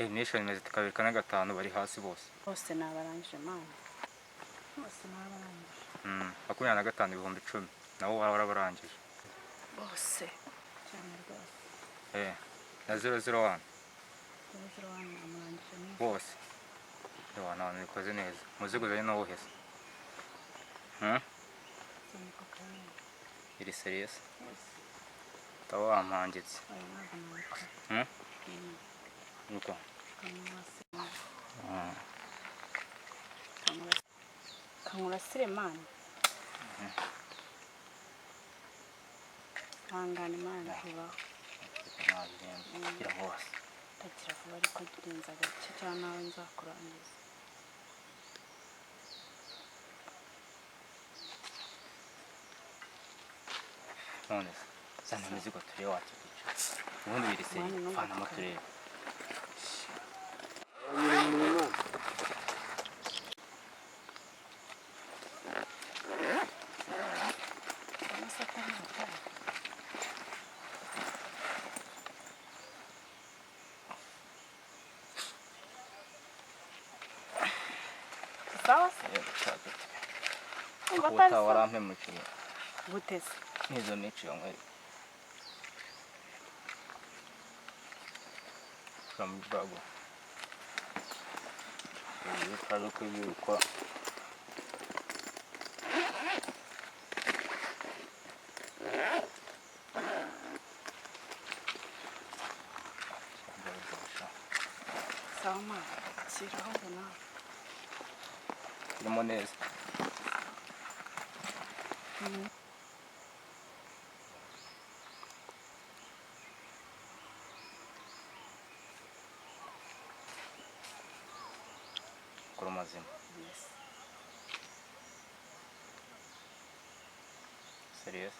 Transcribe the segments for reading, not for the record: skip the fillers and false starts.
nation imeze kabiri kane gatanu bari hasi bose nabarangije mama bose nabarangije 25 ibihumbi 10 nabo warabarangije bose cyane rwose na 001 amurangije bose none bikoze neza muzigo zanye no wohese iri serious tawa amangitse nuko kamurasire mani hangana imana ibaho kugira hose ndagira vuba ariko ngenza gake cyane nawe nzakurangiza none sana imizigo tureba wacu ubundi birise fana amatureba sawa uta warampe muciye gutese nizo mici yongwe from bago ni kazo kubikwa sawa ma siraho bona limonese Kurumazima. Yes. Serious?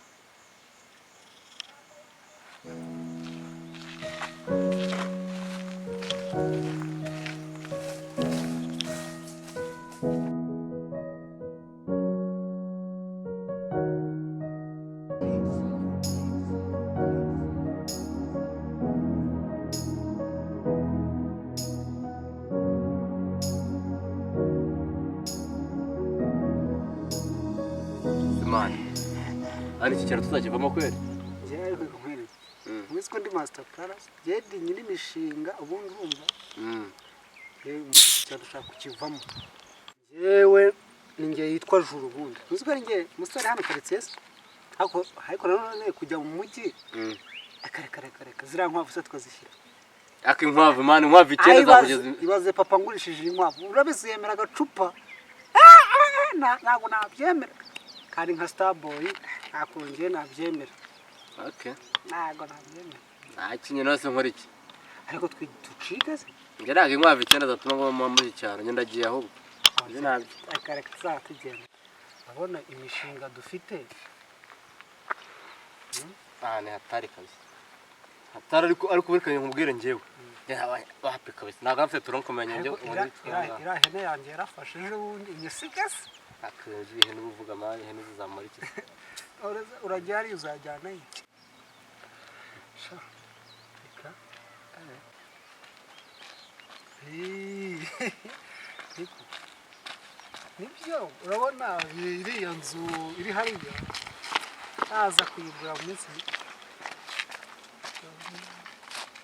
Ari cyicaro tuzakivamo kweri je ariko kweri mwese ko ndi master class je ndi nyine mishinga ubundi urumva cyane ushaka kukivamo jewe ninge yitwa Juru bundi uziko ninge musore hano karitse ariko nanone kujya mu mujyi akareka zira nkwavu se twazishyira akinkwavu mani nkwavu ikenda zakugeza ibaze papa ngurishije inkwavu urabiziyemera agacupa nago nabyemera kandi nka Starboy akonje nabyemera nago nabyemera akinye nose nkora iki ariko twicikaze ngeraga inkwavu ikenda zatuma ngo mama muri cyaro nge ndagiye ahubwo nje nabyo akareka zatugenda abona imishinga dufite ni hatari kabisa hatari ariko birikanye nkubwire ngewe wapi kabisa naga mfite turonkomenya nge irahene yanjye yarafashe ejo bundi inyesigase akaje ihene uvuga mani ihene zizamara iki urajyari uzajyana iki sha reka nibyo urabona iriya nzu iri hariya aza kuyigura mu minsi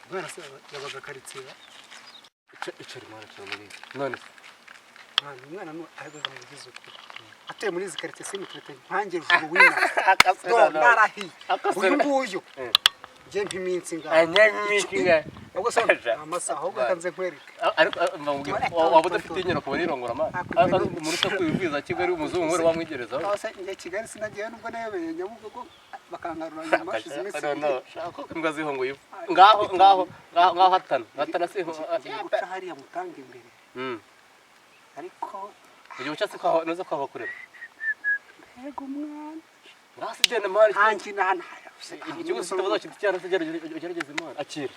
bwana se yabaga karitsiye icari mwana cyane none umwana ahagaze mu gizo ateye muri izi karitsiye simitrete nkange Juru wina ndarahi uyu nguyu je mpiminsi ngaho ubwo se amasaha ahubwo kanze nkwereka ariko waba udafite inyana kubona irongora mani umuntu utakwiviza Kigali umuzungu ngore wamwigerezaho ase nge Kigali sinagiye nubwo nayebeye nyabugogo bakangarura nyuma shize imisi shako imbwa zihongo yivu ngaho hatana se guca hariya mutanga imbere ariko ugiye ucyase kwa noza kwa bakurera yego mwana ngasi dene mari hanki nana igihugu kitabaza kintu cyane gerageza imana akira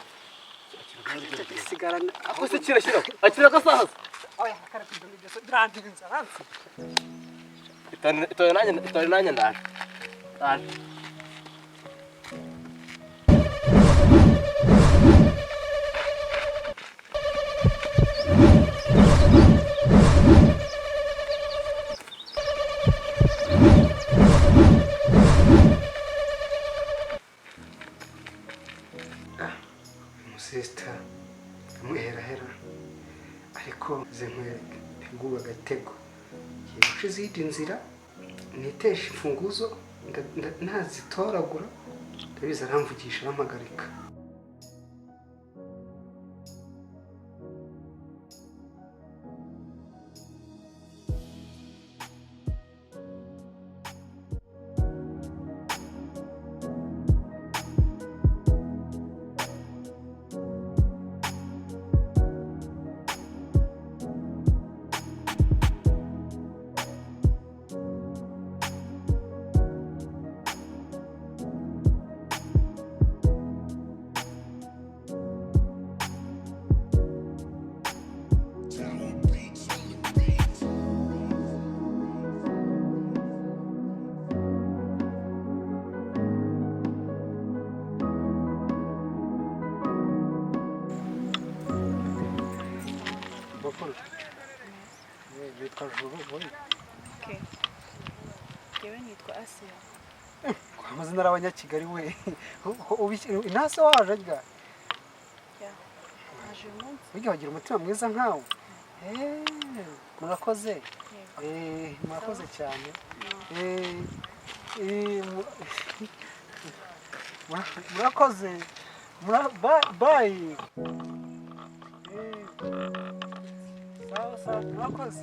sigarana ako se kirashyira akira gasahaza oya karapidoni byo drandinza hansi itoye nanye ndaje guca izindi nzira nitesha imfunguzo nazitoragura ndabizi aramvugisha arampagarika. Witwa Juru boy. Okay. Yewe nitwa Asia. Amazina y'Abanyakigali we. Intase waje arya. Ya. Aje umunsi. Ujya wagira umutima mwiza nkawe. Murakoze. Murakoze cyane. Murakoze. Bye. Sawa, murakoze.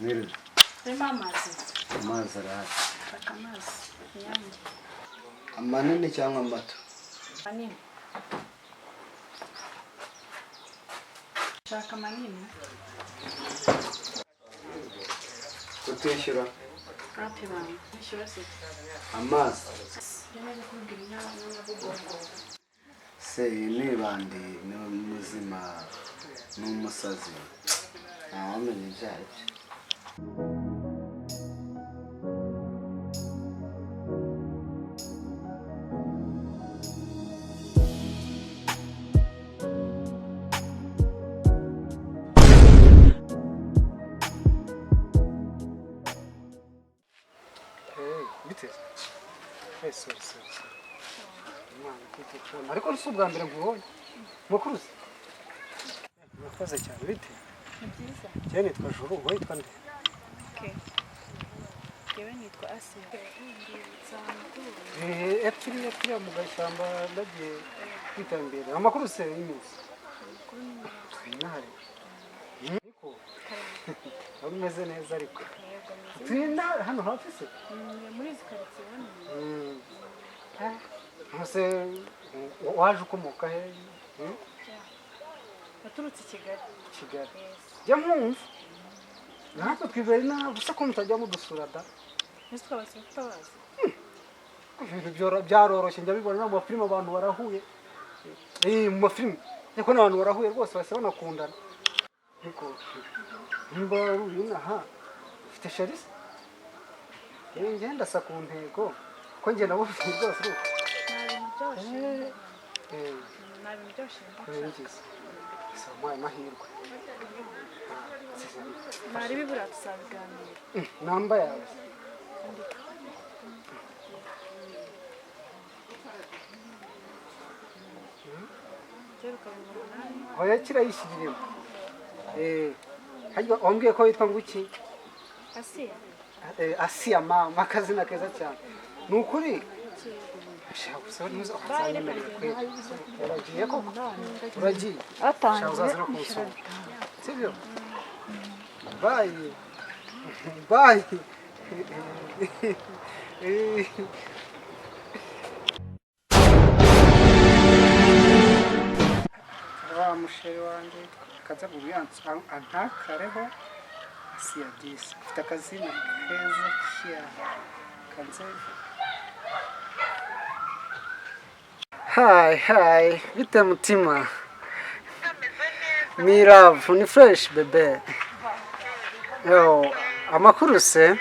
Mire. Rema amazi. Amazi arahari. Shaka amazi. Inyange. Amanini cyangwa amato? Manini. Shaka manini. Kutishyura? Rapi bana. Nishyura se. Amazi. Yamaze kubwira inama n'abugongo. Se ni bandi ni muzima n'umusazi. Ntawamenya ibyo ari byo. Sorry. Ariko ni ubwa mbere ngubonye. Mukuruzi. Murakoze cyane bite? Ni byiza. Cyane nitwa Juru, wowe witwa nde? Okay. Yewe nitwa Asia. Epfiriya mu gashyamba ndagiye kwitaba imbere. Amakuru se y'iminsi? Amakuru ni meza. Nahari. Niko. Wari umeze neza ariko. Yego Twina hano hafi se? muri izi karitsiye hano. Ese waje ukomoka he? Naturutse i Kigali. Jya mwumva. Natwe twibere nabi gusa ko mutajya mudusura da. Ese twabase tutabazi. Ibintu byaroroshye njya bibona mu mafilime abantu barahuye. Mu mafilime niko n'abantu barahuye rwose base banakundana. Niko nimba uri naha ufite sharisi? Ngenda sa ku ntego ko njye nabo rwose. Nabintu byose. Samai mahirwe. Mari bibura tusabiganira. Namba yawe. Oya kirayishirira. Hajya wambwiye ko witwa nguki? Asia. Asia mama akazina keza cyane. Nukuri? Uragiye koko? Uragiye? Atangiye. Sibyo? Bye. Musheri wanjye kaza buriyanse antakareho Asia disi. Ufite akazina keza cyane. Kanze. Hi, bite mutima? Mi love, ni fresh bebe. Yo, amakuru se?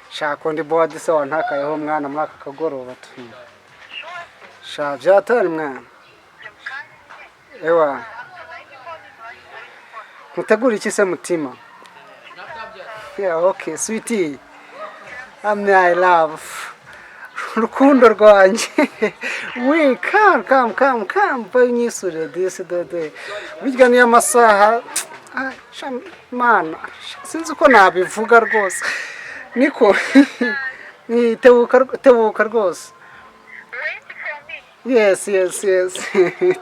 Shaka undi bodi se wantakayeho mwana muri aka kagoroba tu. Sha byatari mwana. Ewa. Mutegura iki se mutima? Yeah, okay, sweetie. I love. Rukundo rwanje. We come banyisure this the. Bijya ni amasaha. Man, sinzi uko nabivuga rwose. Niko ni tebuka rwose. Yes.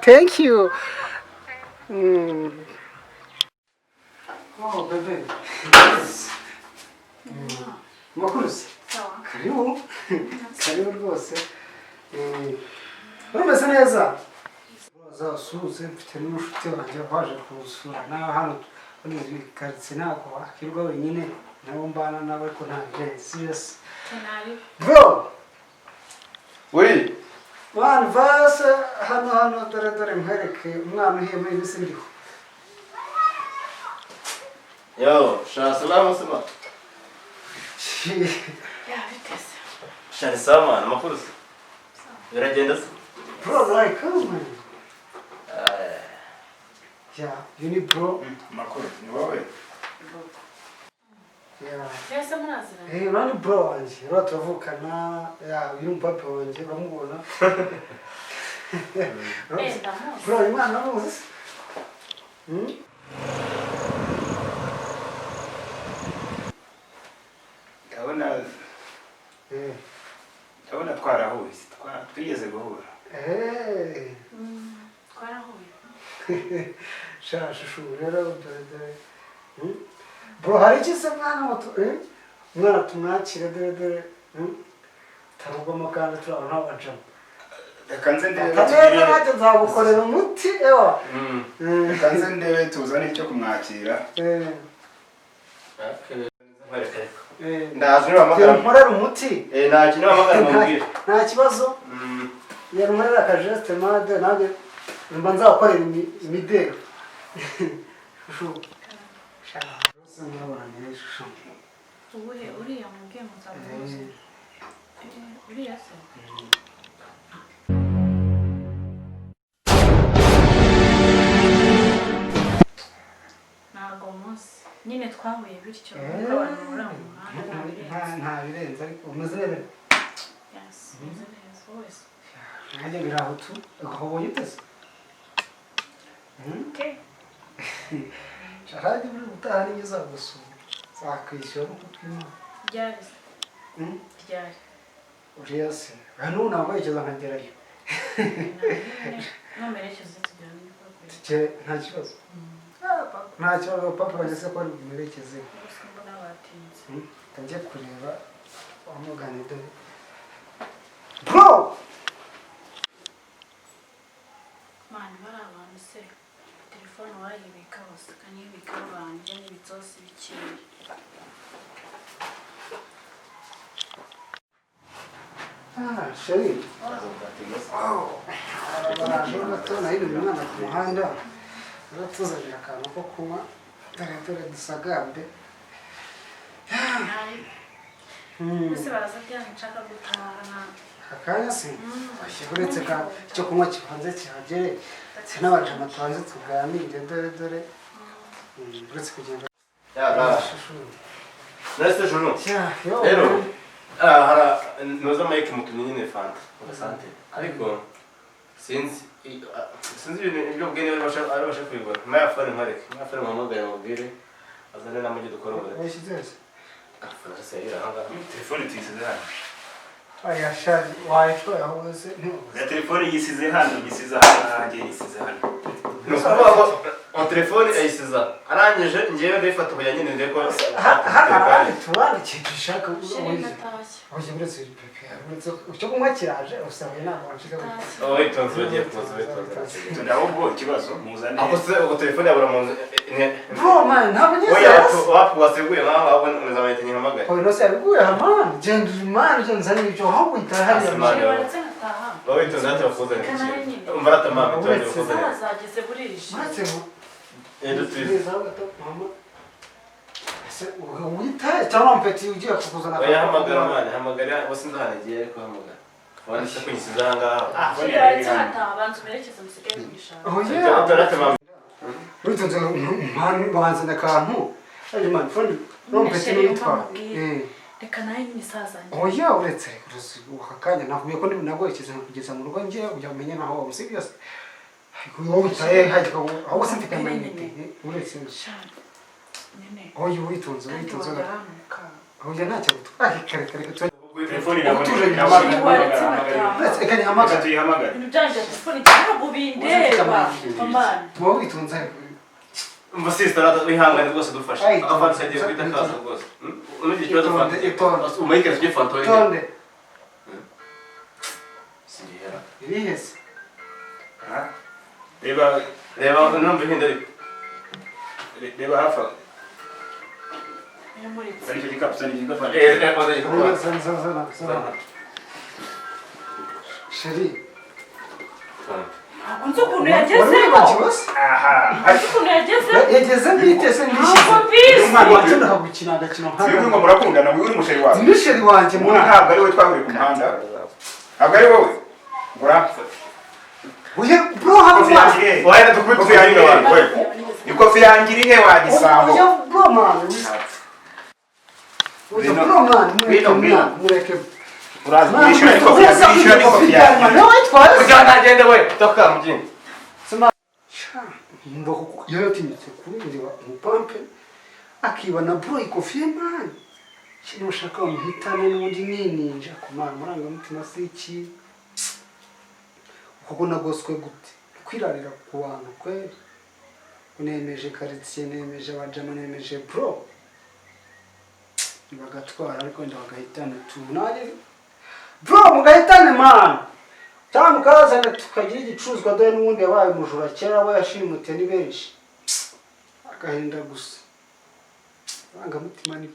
Thank you. Oh, baby. Makurusi. Karibu. Karibu rwose. Urumeze neza? Uzasuze mfite n'umushuti wanjye waje kusura nawe hano muri karitsiye nako akirwa wenyine nabo mbana nawe ko nta serious. Bro. Oui. Man, vas hano dore mpereke umwana uhema ibisi ndiho. Yo, salama sama. Ya bitese. Shani sama, amakuru se. Biragenda se. Bro, like, come on. Yeah, you need bro. Makuru, ni wowe. Yeah. Yese murazira. Nani bro wanje, rero turavukana, uyu mpapa wanje bamubona. Ndamuzi. Bro, imana muzi. Ndabona twarahuye, twigeze guhura. Twarahuye. Shashu rero dore. Bro, hari iki se mwana tumwakire dore. Tarugamo kandi turabona abajama. Reka nze ndebe Tameze nacyo nzagukorera umuti ewa. Reka nze ndebe tuzane icyo kumwakira. Ndaje n'amagara. Nkorera umuti. Naje n'amagara mubwira. Nta kibazo. Nkorera akajeste made nanjye mba nzakorera imidero. Shushu. Shaka. Rose nkabona ni shushu. Uriya mubwiye muzamuzi. Uriya se. Ntago munsi. Nyine twahuye bityo nuko abantu bari mu muhanda nta birenze ariko umeze neza. Yes, umeze neza wese. Nanjye biraho tu ukabonye utese. Okay. Shahadi buri gutaha nigeza gusura. Zakwishyura uko twima. Ryari. Ryari. Uriya se. Hano nabageza nkagerayo. Numerekezo tujyana Nta kibazo. Nta kibazo papa wageze ko ari bumerekeze. mbona batinze. Tajya kureba wamugane dore. Bro! Mani bari abantu se. Telefone wayibika hose kanibika banje n'ibitsosi bikiri. Sheri. Baraje batona ibi mwana ku muhanda. Baratuzanira akantu ko kunywa. Dore dusagambe. Ese baraza byane nshaka gutahana. Akanya se. Uretse ka cyo kunywa kibanze kihagere. Sinabajama twanze tuganire dore. Uretse kugenda. Neste juru. Yo. Rero hara noza mike mutumye nyine fanta. Asante. Ariko sinzi ibyo bwene bari bashaka kwigura. Mayafari nkareke. Mayafari mpamagaye mubwire. Azane namujye dukora ubure. Washizeze. Afana se ira hanga. Telefone tuyisize hano. Aya shari wifi yahoze Na telefone yisize hano, yisize hano, ngiye yisize hano. On telefone ayisiza. Arangije ngiye ndifata ubuya nyine ndeko. turandikisha ishaka Sheri natashye. Oje uretse pepe. Uretse kunywa kiraje usabe ntabwo wanshika. Oh, itonze bagiye kuza. Ndabwo ikibazo muzane. Ako se uko telefone yabura mu Bro man, ntabwo nyese. Oya wapu waseguye nkaho abona uzamayite nyamagaye. Oya no se abiguye hamani. Genda man cyo nzani icyo hawo itahari. Sheri waretse nataha. Wowe itonze ati wafuza n'iki. Umva ratamama itonze wafuza. Zageze burije. Uretse witaye cyangwa mpeti ugiye kukuzana oya hamagara mwana hamagara bose ndahanagiye ariko hamagara wani se kunyisiza ngaha witonze banze nakantu ayi man fone no mpeti nitwa reka nayo nisazanye oya uretse ukakanya nakubiye ko nagoyekeza kugeza mu rugo ngiye ujyamenye naho waba serious wowe utaye hajya aho se mfite amayinite uretse nene oya witonze oya ntacyo kare telefoni nabone reka ni hamagara tuyihamagara ibintu byanje telefone cyangwa bindeba amana wowe witonze umva sister wihangane rwose dufashe avanse agiye kwita kaza rwose unugiye kibazo fanta umayike tujye fanta oya tonde singera yes reba numva hindari reba hafa muri sani igikapu sheri unzi ukuntu yagezeho aha ukuntu yagezeho yageze mbitese ntabwo mbizi umwana wacu ndakagukina agakino siyo ngo murakundana wiwe n'umusheri wawe ni sheri wanjye umuntu ntabwo ari we twahuriye ku muhanda ntabwo ari wowe urapfa uye bro hano wahera dukubitse yanjye wawe ikofi yanjye iri he wagisambo uye bro man uye bro man mureke urazi kwishyura n'ikofi yanjye nawe twaye kugira ntagende we toka mujini mbako yaratinyitse kurindira umupampe akibona bro ikofi ye man kino ushaka umuhitane n'undi ninja kumara murangamutima siki kuko nagoswe gute kwirarira ku bantu kweri unemeje quartier nemeje abajama nemeje bro bagatwara ariko ndabagahitana tunari bro mugahitane man cyangwa mukazana tukagira igicuruzwa dore n'ubundi yabaye umujura kera we yashimute ni benshi agahinda gusa mutima ni